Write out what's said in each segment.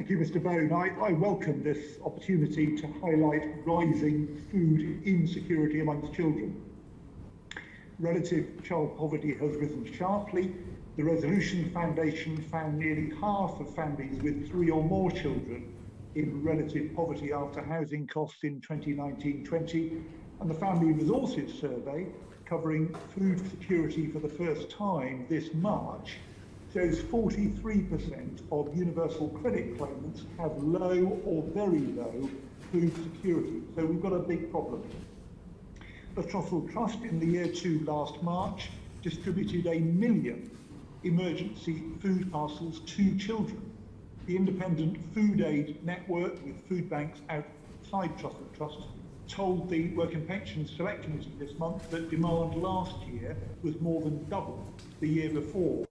Thank you, Mr. Bone. I welcome this opportunity to highlight rising food insecurity amongst children. Relative child poverty has risen sharply. The Resolution Foundation found nearly half of families with 3 or more children in relative poverty after housing costs in 2019-20, and the Family Resources Survey, covering food security for the first time this March, shows 43% of universal credit claimants have low or very low food security. So we've got a big problem. The Trussell Trust in the year 2 last March distributed 1 million emergency food parcels to children. The Independent Food Aid Network, with food banks outside Trussell Trust, told the Work and Pensions Select Committee this month that demand last year was more than double the year before.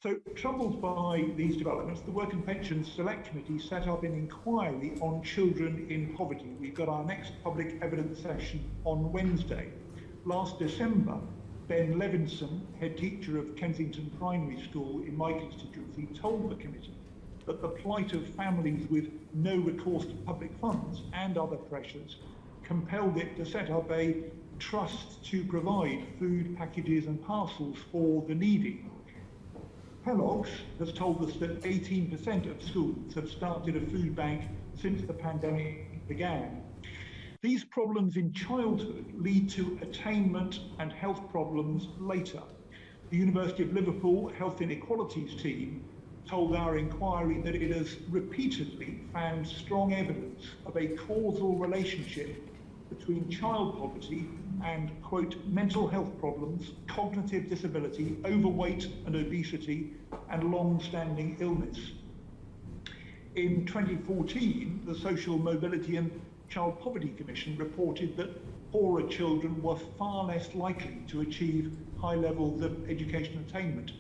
So, troubled by these developments, the Work and Pensions Select Committee set up an inquiry on children in poverty. We've got our next public evidence session on Wednesday. Last December, Ben Levinson, head teacher of Kensington Primary School in my constituency, told the committee that the plight of families with no recourse to public funds and other pressures compelled it to set up a trust to provide food packages and parcels for the needy. Kellogg's has told us that 18% of schools have started a food bank since the pandemic began. These problems in childhood lead to attainment and health problems later. The University of Liverpool Health Inequalities team told our inquiry that it has repeatedly found strong evidence of a causal relationship between child poverty and, quote, mental health problems, cognitive disability, overweight and obesity, and long-standing illness. In 2014, the Social Mobility and Child Poverty Commission reported that poorer children were far less likely to achieve high levels of education attainment.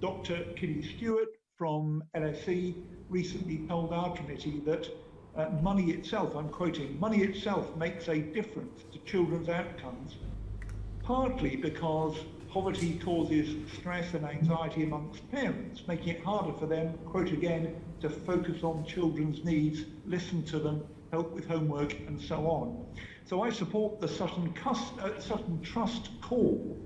Dr. Kitty Stewart from LSE recently told our committee that money itself, I'm quoting, money itself makes a difference to children's outcomes, partly because poverty causes stress and anxiety amongst parents, making it harder for them, quote again, to focus on children's needs, listen to them, help with homework, and so on. So I support the Sutton Trust call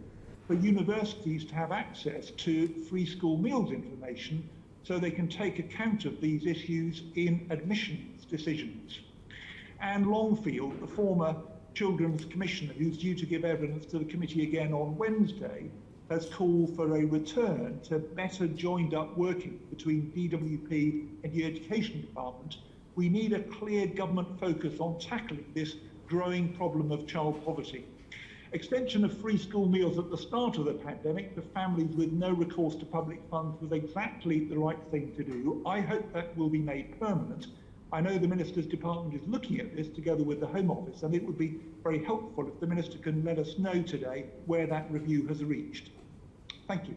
for universities to have access to free school meals information so they can take account of these issues in admissions decisions. Anne Longfield, the former Children's Commissioner, who's due to give evidence to the committee again on Wednesday, has called for a return to better joined up working between DWP and the Education Department. We need a clear government focus on tackling this growing problem of child poverty. Extension of free school meals at the start of the pandemic for families with no recourse to public funds was exactly the right thing to do. I hope that will be made permanent. I know the Minister's Department is looking at this together with the Home Office, and it would be very helpful if the Minister can let us know today where that review has reached. Thank you.